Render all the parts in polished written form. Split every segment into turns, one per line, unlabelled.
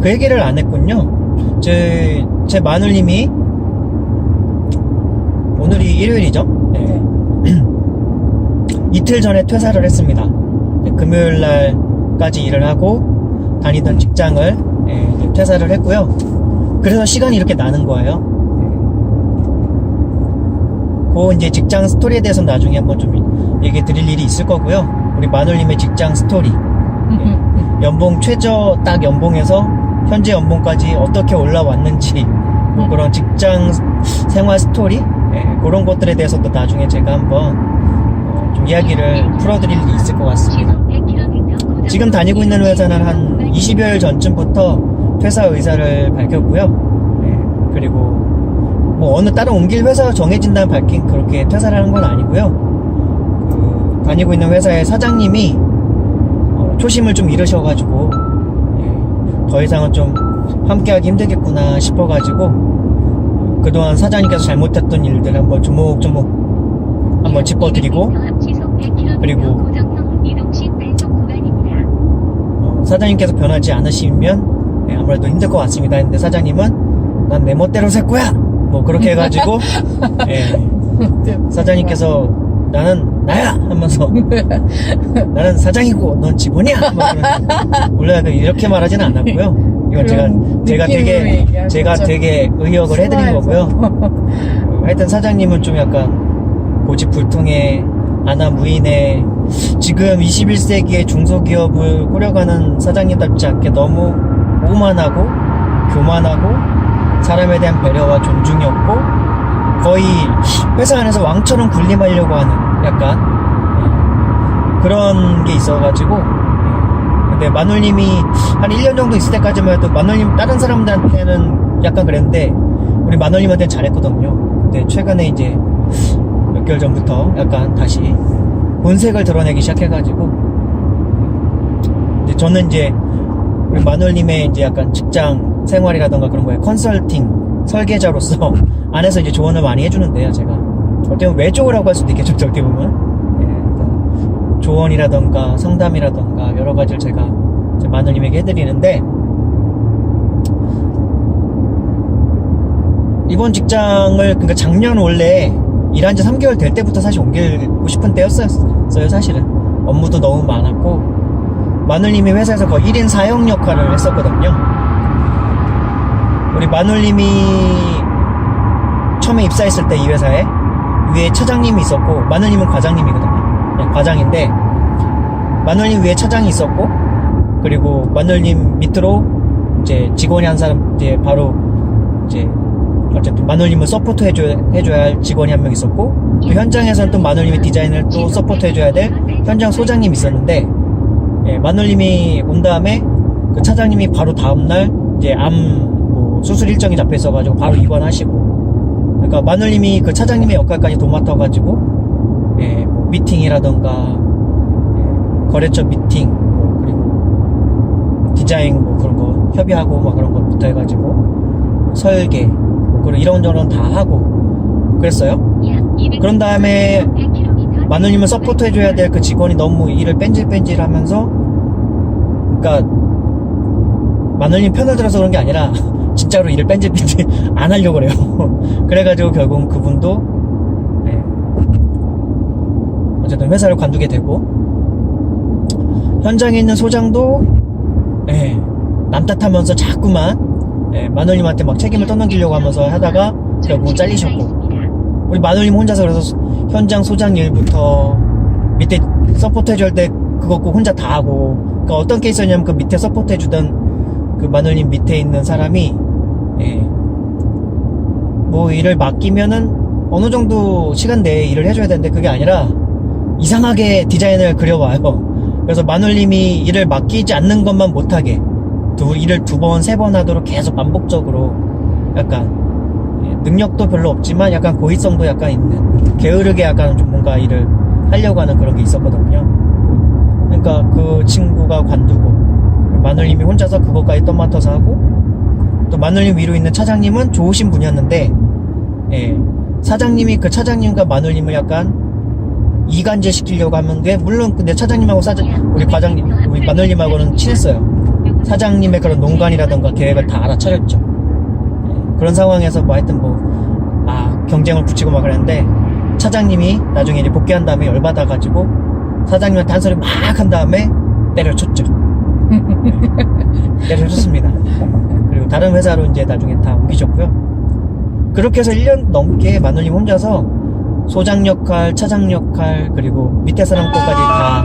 그 얘기를 안 했군요. 제 마눌님이 오늘이 일요일이죠? 네. 이틀 전에 퇴사를 했습니다. 네, 금요일 날까지 일을 하고 다니던 직장을 퇴사를 했고요. 그래서 시간이 이렇게 나는 거예요. 그 이제 직장 스토리에 대해서 나중에 한번 좀 얘기 드릴 일이 있을 거고요. 우리 마눌님의 직장 스토리, 연봉 최저 딱 연봉에서 현재 연봉까지 어떻게 올라왔는지 뭐 그런 직장 생활 스토리, 그런 것들에 대해서도 나중에 제가 한번 좀 이야기를 풀어드릴 일이 있을 것 같습니다. 지금 다니고 있는 회사는 한 20여일 전쯤부터 퇴사 의사를 밝혔고요. 그리고 뭐 어느 다른 옮길 회사가 정해진다는 밝힌 그렇게 퇴사를 하는 건 아니고요. 다니고 있는 회사의 사장님이 초심을 좀 잃으셔가지고 더 이상은 좀 함께하기 힘들겠구나 싶어가지고 그동안 사장님께서 잘못했던 일들 한번 조목조목 한번 짚어드리고, 그리고 사장님께서 변하지 않으시면 아무래도 힘들 것 같습니다 했는데, 사장님은 난 내 멋대로 살 거야 뭐 그렇게 해가지고 사장님께서 나는 나야 하면서 나는 사장이고 넌 직원이야 원래 이렇게 말하지는 않았고요. 이건 제가 되게 의역을 해드린 거고요. 하여튼 사장님은 좀 약간 고집불통의 아나무인의 지금 21세기의 중소기업을 꾸려가는 사장님답지 않게 너무 오만하고 교만하고 사람에 대한 배려와 존중이 없고 거의 회사 안에서 왕처럼 군림하려고 하는 약간 그런 게 있어가지고, 근데 마눌님이 한 1년 정도 있을 때까지만 해도 마눌님 다른 사람들한테는 약간 그랬는데 우리 마눌님한테는 잘했거든요. 근데 최근에 이제 몇 개월 전부터 약간 다시 본색을 드러내기 시작해가지고, 이제 저는 이제 우리 마눌님의 이제 약간 직장 생활이라던가 그런 거에 컨설팅 설계자로서 안에서 이제 조언을 많이 해주는데요. 제가 어떻게 보면 외조라고 할 수도 있겠죠. 어떻게 보면 조언이라던가 상담이라던가 여러 가지를 제가 마눌님에게 해드리는데, 이번 직장을 그러니까 작년 원래 일한 지 3개월 될 때부터 사실 옮기고 싶은 때였어요. 사실은 업무도 너무 많았고 마눌님이 회사에서 거의 1인 사역 역할을 했었거든요. 우리 마눌님이 처음에 입사했을 때 이 회사에 위에 차장님이 있었고, 마눌님은 과장님이거든요. 과장인데 마눌님 위에 차장이 있었고, 그리고 마눌님 밑으로 이제 직원이 한 사람, 이제 바로 이제 어쨌든 마눌님을 서포트 해줘야 할 직원이 한 명 있었고, 또 현장에서는 또 마눌님의 디자인을 또 서포트 해줘야 될 현장 소장님이 있었는데, 마눌님이 온 다음에 그 차장님이 바로 다음날 이제 뭐 수술 일정이 잡혀 있어가지고 바로 입원하시고, 그러니까 마눌님이 그 차장님의 역할까지 도맡아가지고 뭐 미팅이라던가 거래처 미팅, 뭐 그리고 디자인 뭐 그런 거 협의하고 막 그런 것부터 해가지고 설계 뭐 그런 이런저런 다 하고 그랬어요. 그런 다음에 마눌님을 서포트 해줘야 될 그 직원이 너무 일을 뺀질뺀질 하면서, 그러니까 마눌님 편을 들어서 그런 게 아니라 진짜로 일을 뺀질뺀질 안 하려고 그래요. 그래가지고 결국 그분도 어쨌든 회사를 관두게 되고, 현장에 있는 소장도 남 탓하면서 자꾸만 마눌님한테 막 책임을 떠넘기려고 하면서 하다가 결국은 잘리셨고, 우리 마눌님 혼자서 그래서 현장 소장 일부터 밑에 서포트 해줄 때 그거 꼭 혼자 다 하고, 그러니까 어떤 케이스였냐면 그 밑에 서포트 해주던 그 마눌님 밑에 있는 사람이 뭐 일을 맡기면은 어느 정도 시간 내에 일을 해줘야 되는데 그게 아니라 이상하게 디자인을 그려와요. 그래서 마눌님이 일을 맡기지 않는 것만 못하게 일을 2번, 3번 하도록 계속 반복적으로 약간 능력도 별로 없지만 약간 고의성도 약간 있는, 게으르게 약간 좀 뭔가 일을 하려고 하는 그런 게 있었거든요. 그러니까 그 친구가 관두고 마눌님이 혼자서 그것까지 떠맡아서 하고, 또 마눌님 위로 있는 차장님은 좋으신 분이었는데 사장님이 그 차장님과 마눌님을 약간 이간질 시키려고 하는데, 물론 근데 차장님하고 우리 과장님, 우리 마눌님하고는 친했어요. 사장님의 그런 농간이라던가 계획을 다 알아차렸죠. 그런 상황에서 뭐 하여튼 경쟁을 붙이고 막 그랬는데, 차장님이 나중에 이제 복귀한 다음에 열받아가지고 사장님한테 한 소리 막 한 다음에 때려쳤죠. 때려쳤습니다. 그리고 다른 회사로 이제 나중에 다 옮기셨고요. 그렇게 해서 1년 넘게 마눌님 혼자서 소장 역할, 차장 역할, 그리고 밑에 사람 것까지 다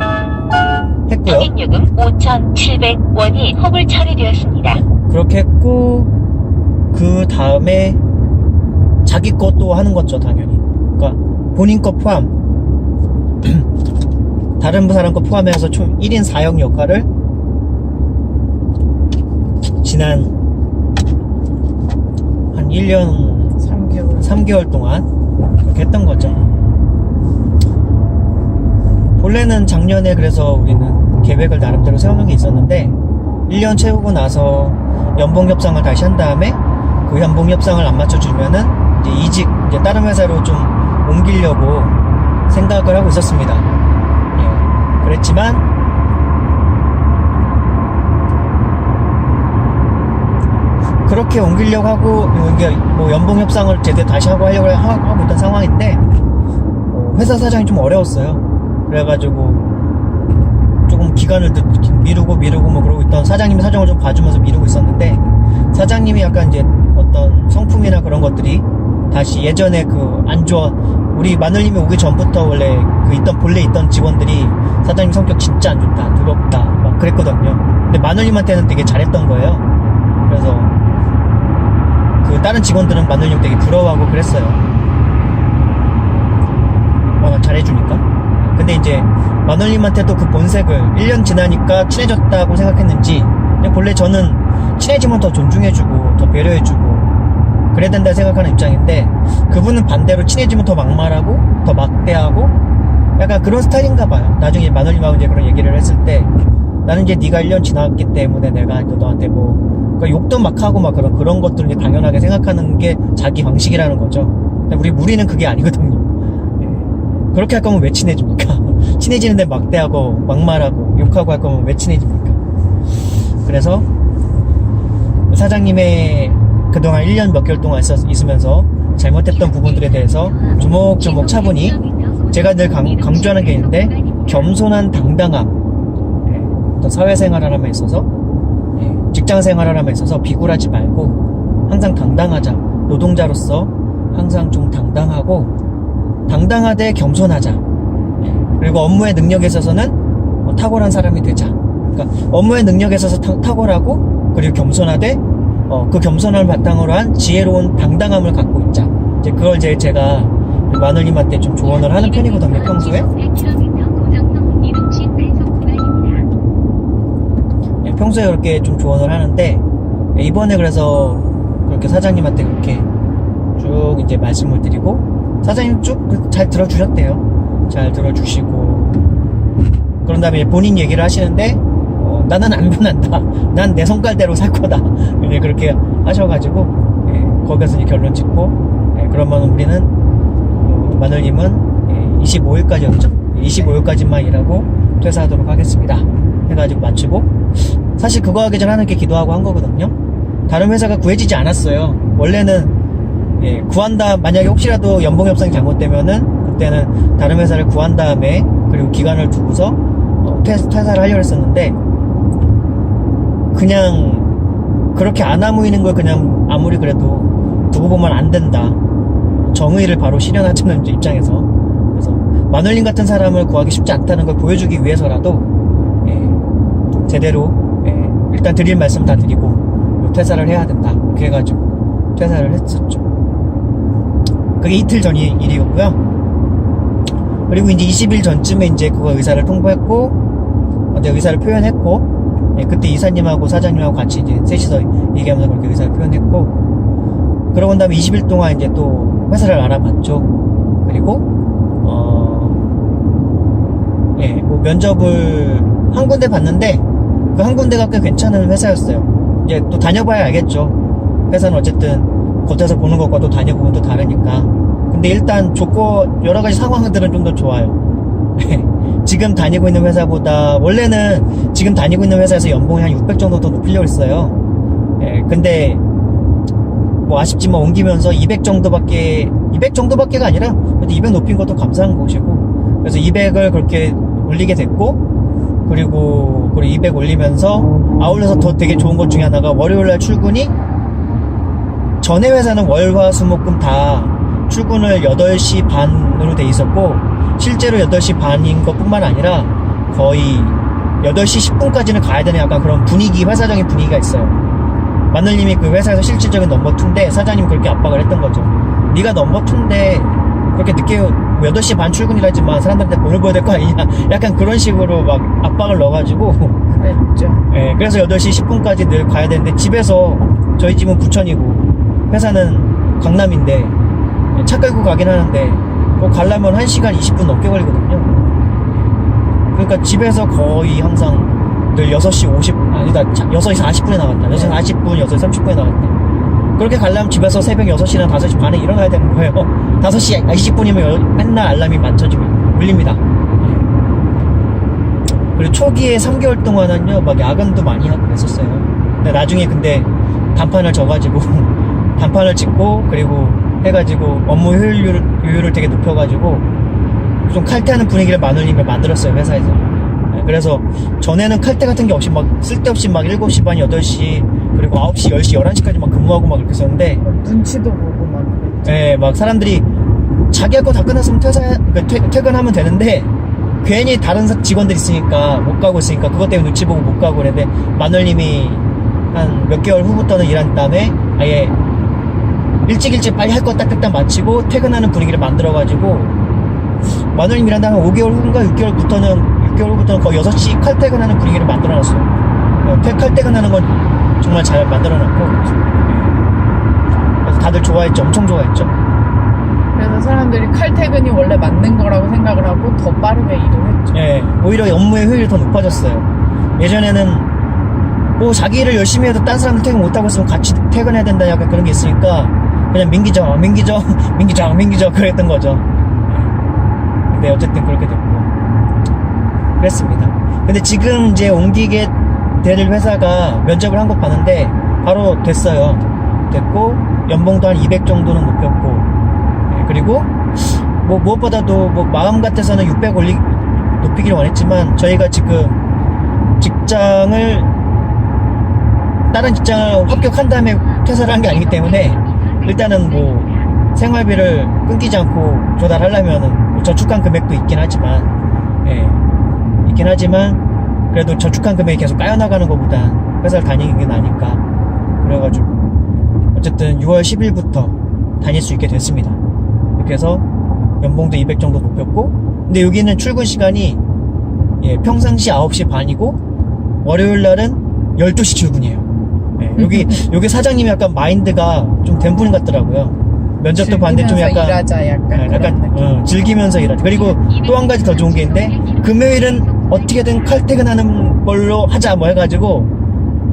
했고요.
적립요금 5,700원이 허물 처리되었습니다.
그렇게 했고, 그 다음에 자기 것도 하는 거죠, 당연히. 그러니까 본인 거 포함, 다른 사람 거 포함해서 총 1인 4역 역할을 지난 한 1년 3개월 동안 그렇게 했던 거죠. 본래는 작년에 그래서 우리는 계획을 나름대로 세우는 게 있었는데, 1년 채우고 나서 연봉 협상을 다시 한 다음에 그 연봉 협상을 안 맞춰주면은 이제 이제 다른 회사로 좀 옮기려고 생각을 하고 있었습니다. 그랬지만 그렇게 옮기려고 하고, 이게 뭐 연봉 협상을 제대로 다시 하고 하려고 하고 있던 상황인데, 회사 사정이 좀 어려웠어요. 그래가지고 조금 기간을 미루고 뭐 그러고 있던, 사장님이 사정을 좀 봐주면서 미루고 있었는데, 사장님이 약간 이제 어떤 성품이나 그런 것들이 다시 예전에 안 좋아. 우리 마눌님이 오기 전부터 원래 본래 있던 직원들이 사장님 성격 진짜 안 좋다, 더럽다 막 그랬거든요. 근데 마눌님한테는 되게 잘했던 거예요. 그래서 다른 직원들은 마눌님 되게 부러워하고 그랬어요. 잘해주니까. 근데 이제 마눌님한테도 그 본색을 1년 지나니까 친해졌다고 생각했는지, 그냥 본래 저는 친해지면 더 존중해주고 더 배려해주고 그래야 된다 생각하는 입장인데, 그분은 반대로 친해지면 더 막말하고 더 막대하고 약간 그런 스타일인가 봐요. 나중에 마눌님하고 이제 그런 얘기를 했을 때, 나는 이제 네가 1년 지났기 때문에 내가 너한테 그러니까 욕도 막 하고 막 그런 것들을 이제 당연하게 생각하는 게 자기 방식이라는 거죠. 근데 우리는 그게 아니거든요. 그렇게 할 거면 왜 친해집니까? 친해지는데 막대하고 막말하고 욕하고 할 거면 왜 친해집니까? 그래서 사장님의 그동안 1년 몇 개월 동안 있으면서 잘못했던 부분들에 대해서 조목조목 차분히, 제가 늘 강조하는 게 있는데, 겸손한 당당함, 어떤 사회생활을 함에 있어서, 직장생활을 함에 있어서 비굴하지 말고 항상 당당하자. 노동자로서 항상 좀 당당하되 겸손하자. 그리고 업무의 능력에 있어서는 탁월한 사람이 되자. 그러니까 업무의 능력에 있어서 탁월하고, 그리고 겸손하되 그 겸손함을 바탕으로 한 지혜로운 당당함을 갖고 있자. 이제 그걸 제가 마눌님한테 좀 조언을 하는 편이거든요, 평소에. 평소에 그렇게 좀 조언을 하는데, 이번에 그래서 그렇게 사장님한테 그렇게 쭉 이제 말씀을 드리고, 사장님 쭉 잘 들어주셨대요. 잘 들어주시고, 그런 다음에 본인 얘기를 하시는데, 나는 안 변한다. 난 내 성깔대로 살 거다. 이제 그렇게 하셔가지고, 거기서 이제 결론 짓고, 그러면 우리는, 마눌님은 25일까지였죠? 25일까지만 일하고 퇴사하도록 하겠습니다. 해가지고 마치고, 사실 그거 하기 전에 하는 게 기도하고 한 거거든요. 다른 회사가 구해지지 않았어요. 원래는 만약에 혹시라도 연봉 협상이 잘못되면은 그때는 다른 회사를 구한 다음에, 그리고 기간을 두고서 퇴사를 하려고 했었는데, 그냥 그렇게 안 아무이는 걸 그냥 아무리 그래도 두고 보면 안 된다. 정의를 바로 실현하자는 입장에서, 그래서 마눌님 같은 사람을 구하기 쉽지 않다는 걸 보여주기 위해서라도 제대로 일단 드릴 말씀 다 드리고 퇴사를 해야 된다. 그렇게 해가지고 퇴사를 했었죠. 그게 이틀 전 일이었고요. 그리고 이제 20일 전쯤에 이제 그거 의사를 통보했고, 내 의사를 표현했고, 그때 이사님하고 사장님하고 같이 이제 셋이서 얘기하면서 그렇게 의사를 표현했고, 그러고 난 다음에 20일 동안 이제 또 회사를 알아봤죠. 그리고 뭐 면접을 한 군데 봤는데, 그 한 군데가 꽤 괜찮은 회사였어요. 이제 또 다녀봐야 알겠죠. 회사는 어쨌든 겉에서 보는 것과 또 다녀보면 또 다르니까. 근데 일단 여러 가지 상황들은 좀 더 좋아요. 지금 다니고 있는 회사보다, 원래는 지금 다니고 있는 회사에서 연봉이 한 600 정도 더 높이려고 했어요. 예, 근데 뭐 아쉽지만 옮기면서 200 정도밖에가 아니라 그래도 200 높인 것도 감사한 것이고, 그래서 200을 그렇게 올리게 됐고, 그리고 200 올리면서 아울러서 더 되게 좋은 것 중에 하나가 월요일날 출근이, 전에 회사는 월화수목금 다 출근을 8시 반으로 돼 있었고, 실제로 8시 반인 것 뿐만 아니라 거의 8시 10분까지는 가야 되는 약간 그런 분위기, 회사적인 분위기가 있어요. 마늘님이 그 회사에서 실질적인 넘버2인데 사장님이 그렇게 압박을 했던 거죠. 네가 넘버2인데 그렇게 늦게 8시 반 출근이라지만 사람들한테 돈을 보여야 될 거 아니냐, 약간 그런 식으로 막 압박을 넣어가지고,
그랬죠.
예, 그래서 8시 10분까지 늘 가야 되는데, 집에서, 저희 집은 부천이고 회사는 강남인데 차 끌고 가긴 하는데 꼭 가려면 1시간 20분 넘게 걸리거든요. 그러니까 집에서 거의 항상 늘 6시 6시 40분에 나갔다, 6시 40분, 6시 30분에 나갔다. 그렇게 가려면 집에서 새벽 6시나 5시 반에 일어나야 되는 거예요. 5시 20분이면 맨날 알람이 맞춰지면 울립니다. 그리고 초기에 3개월 동안은요, 막 야근도 많이 하고 그랬었어요. 근데 나중에 단판을 져가지고, 단판을 찍고, 그리고 해가지고, 업무 효율을 되게 높여가지고, 좀 칼퇴하는 분위기를 마눌님이 만들었어요, 회사에서. 그래서, 전에는 칼퇴 같은 게 없이 쓸데없이 7시 반, 8시, 그리고 9시, 10시, 11시까지 근무하고 이렇게 썼는데,
눈치도 보고 막 그랬죠.
예, 사람들이 자기 할 거 다 끝났으면 퇴근하면 되는데, 괜히 다른 직원들 있으니까, 못 가고 있으니까, 그것 때문에 눈치 보고 못 가고 그랬는데, 마눌님이 한 몇 개월 후부터는 일한 다음에, 아예, 일찍 빨리 할 거 딱딱딱 마치고, 퇴근하는 분위기를 만들어가지고, 마눌님 일한 다음에 5개월 후인가 6개월 후부터는 거의 6시 칼퇴근하는 분위기를 만들어놨어요. 칼퇴근하는 건 정말 잘 만들어놨고, 그래서 다들 좋아했죠. 엄청 좋아했죠.
그래서 사람들이 칼퇴근이 원래 맞는 거라고 생각을 하고 더 빠르게 일을 했죠.
예, 오히려 업무의 효율이 더 높아졌어요. 예전에는 뭐 자기 일을 열심히 해도 딴 사람들 퇴근 못하고 있으면 같이 퇴근해야 된다, 약간 그런 게 있으니까 그냥 민기적 그랬던 거죠. 근데 어쨌든 그렇게 됐고 그랬습니다. 근데 지금 이제 옮기게 될 회사가 면접을 한 거 봤는데 바로 됐어요. 됐고 연봉도 한 200 정도는 높였고, 그리고 뭐 무엇보다도 뭐 마음 같아서는 600 높이기를 원했지만, 저희가 지금 다른 직장을 합격한 다음에 퇴사를 한 게 아니기 때문에, 일단은 뭐 생활비를 끊기지 않고 조달하려면은 뭐 저축한 금액도 있긴 하지만, 그래도 저축한 금액이 계속 까여나가는 것보다 회사를 다니는 게 나니까, 그래가지고 어쨌든 6월 10일부터 다닐 수 있게 됐습니다. 이렇게 해서 연봉도 200 정도 높였고, 근데 여기는 출근 시간이 평상시 9시 반이고 월요일 날은 12시 출근이에요. 여기 사장님이 약간 마인드가 좀 된 분 같더라고요. 면접도 봤는데 좀 약간
일하자, 약간
즐기면서 일하자. 그리고 또 한 가지 더 좋은 게 있는데, 금요일은 어떻게든 칼퇴근하는 걸로 하자 뭐 해가지고,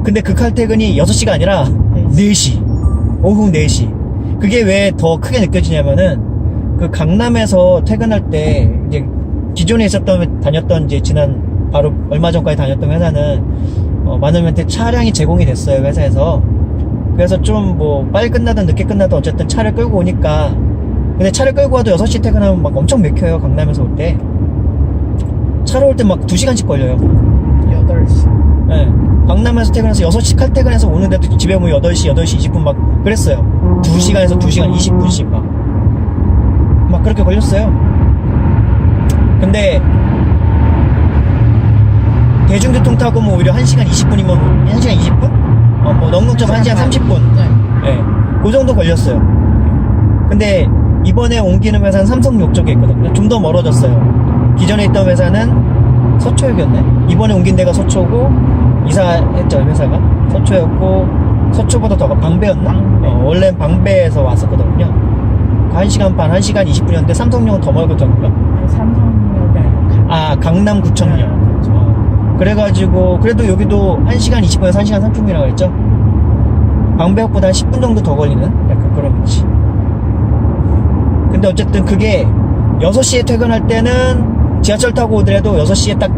근데 그 칼퇴근이 6시가 아니라 4시, 오후 4시. 그게 왜 더 크게 느껴지냐면은, 그 강남에서 퇴근할 때 이제 기존에 다녔던 이제 바로 얼마 전까지 다녔던 회사는 마누님한테 차량이 제공이 됐어요, 회사에서. 그래서 좀 뭐 빨리 끝나든 늦게 끝나든 어쨌든 차를 끌고 오니까. 근데 차를 끌고 와도 6시 퇴근하면 막 엄청 막혀요, 강남에서 올 때. 차로 올 때 막 2시간씩 걸려요.
8시.
네. 강남에서 퇴근해서 6시 칼퇴근해서 오는데도 집에 오면 8시 20분 막 그랬어요. 2시간에서 2시간 20분씩 막 그렇게 걸렸어요. 근데 대중교통 타고 뭐 오히려 1시간 20분이면 1시간 20분? 뭐 넉넉 좀 1시간 30분. 네. 그 정도 걸렸어요. 근데 이번에 옮기는 회사는 삼성역 쪽에 있거든요. 좀 더 멀어졌어요. 기존에 있던 회사는 서초역이었네. 이번에 옮긴 데가 서초고, 이사했죠, 회사가. 서초였고, 서초보다 더 방배였나? 원래는 방배에서 왔었거든요. 1시간 반, 1시간 20분이었는데 삼성역은 더 멀거든요.
삼성역이 아니라
강남구청역. 그래가지고 그래도 여기도 1시간 20분에서 1시간 30분이라고 했죠. 방배역보다 한 10분 정도 더 걸리는 약간 그런 위치. 근데 어쨌든 그게 6시에 퇴근할 때는 지하철 타고 오더라도 6시에 딱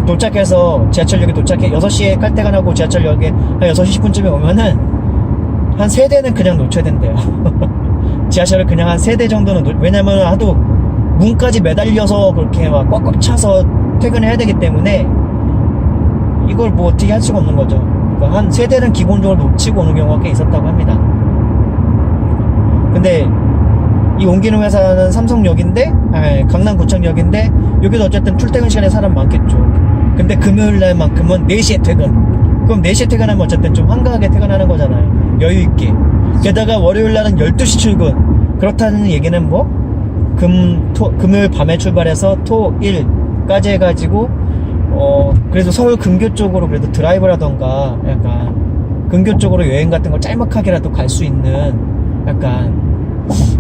도착해서 지하철역에 도착해 6시에 칼퇴근하고 지하철역에 한 6시 10분쯤에 오면은 한 3대는 그냥 놓쳐야 된대요. 지하철을 그냥 한 3대 정도는 왜냐면 하도 문까지 매달려서 그렇게 막 꽉꽉 차서 퇴근을 해야 되기 때문에 이걸 뭐 어떻게 할 수가 없는 거죠. 그러니까 한 3대는 기본적으로 놓치고 오는 경우가 꽤 있었다고 합니다. 근데 이 옮기는 회사는 삼성역인데 강남구청역인데 여기도 어쨌든 출퇴근 시간에 사람 많겠죠. 근데 금요일날만큼은 4시에 퇴근. 그럼 4시에 퇴근하면 어쨌든 좀 한가하게 퇴근하는 거잖아요. 여유있게. 게다가 월요일날은 12시 출근. 그렇다는 얘기는 뭐 금요일 밤에 출발해서 토, 일까지 해가지고 그래도 서울 근교 쪽으로 그래도 드라이브라던가 약간 근교 쪽으로 여행 같은 걸 짤막하게라도 갈 수 있는 약간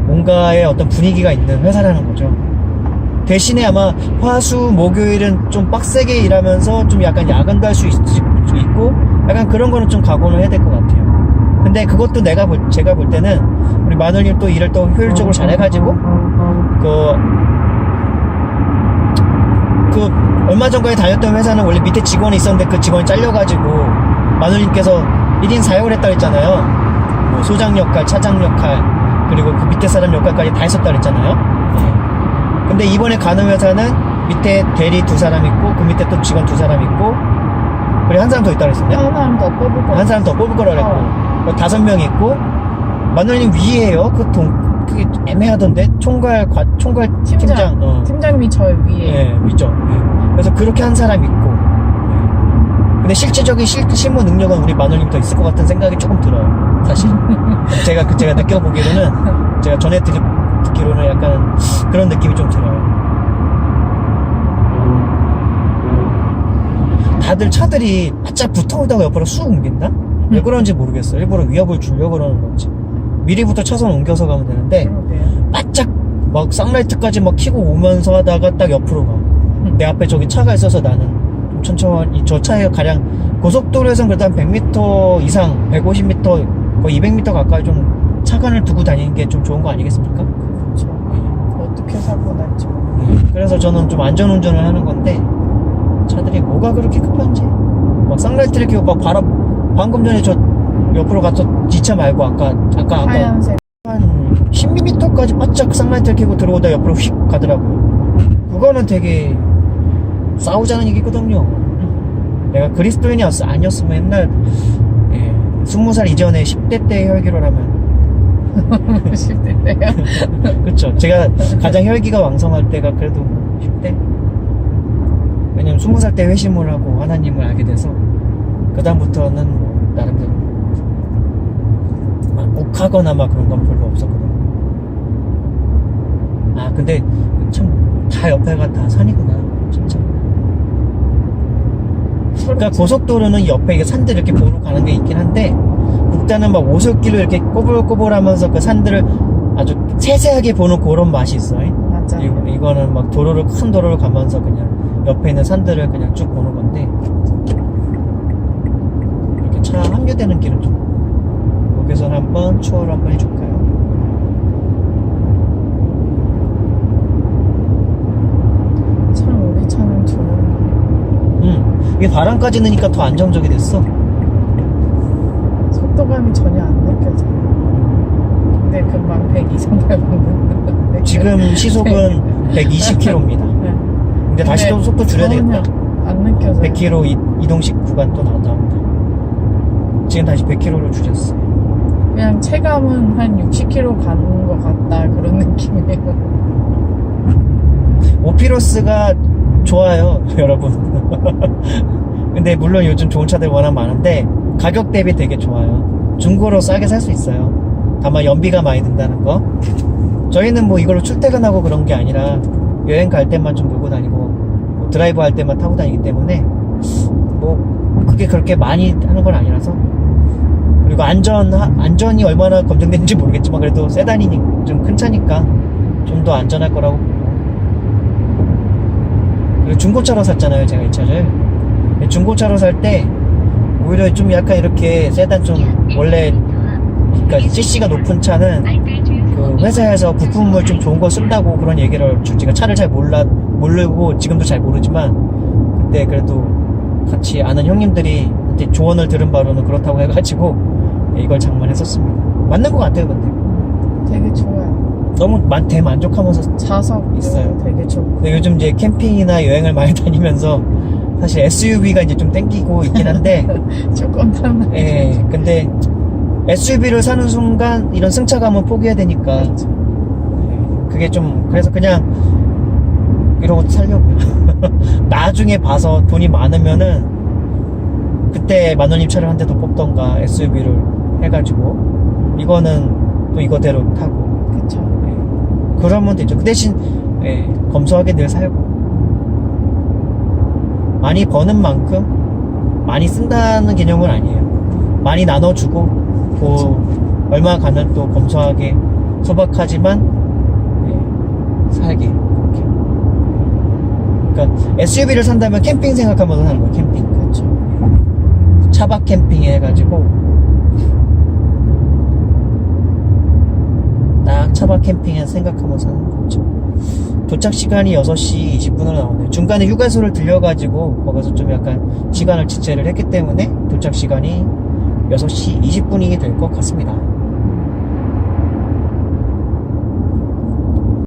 뭔가의 어떤 분위기가 있는 회사라는 거죠. 대신에 아마 화수 목요일은 좀 빡세게 일하면서 좀 약간 야근도 할 수 있고 약간 그런 거는 좀 각오는 해야 될 것 같아요. 근데 그것도 제가 볼 때는 우리 마누님 또 일을 또 효율적으로 잘 해가지고 얼마 전까지 다녔던 회사는 원래 밑에 직원이 있었는데 그 직원이 잘려가지고 마누님께서 1인 4역을 했다 그랬잖아요. 뭐 소장 역할, 차장 역할, 그리고 그 밑에 사람 역할까지 다 했었다 그랬잖아요. 네. 근데 이번에 가는 회사는 밑에 대리 2사람 있고 그 밑에 또 직원 2사람 있고 그리고 한 사람 더 있다 그랬었냐?
한 사람 더 뽑을 거.
한 사람 더 뽑을 거라 그랬고 5명 있고 마누님 위에요. 그게 애매하던데 총괄 팀장.
팀장님이 저 위에.
네, 있죠. 네. 그래서 그렇게 한 사람 있고. 네. 근데 실제적인 실무 능력은 우리 마누님 더 있을 것 같은 생각이 조금 들어요. 사실. 제가 느껴보기로는 제가 전에 듣기로는 약간 그런 느낌이 좀 들어요. 다들 차들이 바짝 붙어오다가 옆으로 쑥 옮긴다? 왜 그런지 모르겠어요. 일부러 위협을 주려고 그러는 건지. 미리부터 차선 옮겨서 가면 되는데 바짝 막 쌍라이트까지 막 켜고 오면서 하다가 딱 옆으로 가. 내 앞에 저기 차가 있어서 나는 좀 천천히 저 차에 가량 고속도로에선 그래도 한 100m 이상 150m 거의 200m 가까이 좀 차간을 두고 다니는 게 좀 좋은 거 아니겠습니까?
그렇죠. 어떻게 사고 날지.
그래서 저는 좀 안전운전을 하는 건데 차들이 뭐가 그렇게 급한지 막 쌍라이트를 켜고 막 방금 전에 저 옆으로 가서 뒷차 말고 아까
하얀색.
한 10m까지 바짝 쌍라이트를 켜고 들어오다 옆으로 휙 가더라고요. 그거는 되게 싸우자는 얘기거든요. 내가 그리스도인이 아니었으면 옛날 20살 이전에 10대 때 혈기로라면
10대네요.
그쵸. 제가 가장 혈기가 왕성할 때가 그래도 10대. 왜냐면 20살 때 회심을 하고 하나님을 알게 돼서 그 다음부터는 뭐 나름대로 막 욱하거나 막 그런 건 별로 없었거든. 아 근데 참 다 옆에가 다 산이구나 진짜. 그러니까 고속도로는 옆에 이게 산들 이렇게 보러 가는 게 있긴 한데 국단은 막 오솔길로 이렇게 꼬불꼬불하면서 그 산들을 아주 세세하게 보는 그런 맛이 있어요.
맞아.
이거는 막 큰 도로를 가면서 그냥 옆에 있는 산들을 그냥 쭉 보는 건데 이렇게 차 합류되는 길은 좀 여기서 한번 추월을 한번 해줄까요?
참 우리 차는 좋은.
이게 바람까지 넣으니까 더 안정적이 됐어.
속도감이 전혀 안 느껴져. 근데 금방 100 이상 밟았는데.
지금 시속은 120km입니다. 근데 다시 또 속도 줄여야 되겠다.
안 느껴져.
100km 이동식 구간 또 나온다. 지금 다시 100km로 줄였어.
그냥 체감은 한 60km 가는 것 같다 그런 느낌이에요.
오피로스가 좋아요, 여러분. 근데 물론 요즘 좋은 차들 워낙 많은데 가격 대비 되게 좋아요. 중고로 싸게 살 수 있어요. 다만 연비가 많이 든다는 거. 저희는 뭐 이걸로 출퇴근하고 그런 게 아니라 여행 갈 때만 좀 몰고 다니고 뭐 드라이브 할 때만 타고 다니기 때문에 뭐 그게 그렇게 많이 하는 건 아니라서. 그리고 안전이 얼마나 검증되는지 모르겠지만 그래도 세단이니 좀 큰 차니까 좀 더 안전할 거라고 보고. 그리고 중고차로 샀잖아요, 제가 이 차를. 중고차로 살 때 오히려 좀 약간 이렇게 세단 좀 원래 그러니까 CC가 높은 차는 그 회사에서 부품을 좀 좋은 거 쓴다고 그런 얘기를 제가 차를 잘 모르고 지금도 잘 모르지만 그때 그래도 같이 아는 형님들이 한테 조언을 들은 바로는 그렇다고 해가지고 이걸 장만했었습니다. 맞는 것 같아요. 근데
되게 좋아요.
너무 대만족하면서
좌석
있어요.
되게 좋고.
근데 요즘 이제 캠핑이나 여행을 많이 다니면서 사실 SUV가 이제 좀 땡기고 있긴 한데
조금 탐나.
예, 근데 SUV를 사는 순간 이런 승차감은 포기해야 되니까
그렇죠.
그게 좀 그래서 그냥 이러고 살려고요. 나중에 봐서 돈이 많으면은 그때 만원님 차를 한 대 더 뽑던가 SUV를 해가지고 이거는 또 이거대로 타고
그쵸.
그러면 되죠. 그 대신 검소하게 늘 살고 많이 버는 만큼 많이 쓴다는 개념은 아니에요. 많이 나눠주고 얼마 가면 또 검소하게 소박하지만 살게 그렇게. 그러니까 SUV를 산다면 캠핑 생각하면서 사는 거예요. 캠핑.
그렇죠.
차박 캠핑 해가지고 딱 차박 캠핑 생각하면서 사는 거죠. 도착 시간이 6시 20분으로 나오네요. 중간에 휴게소를 들려가지고 거기서 좀 약간 시간을 지체를 했기 때문에 도착 시간이 6시 20분이 될 것 같습니다.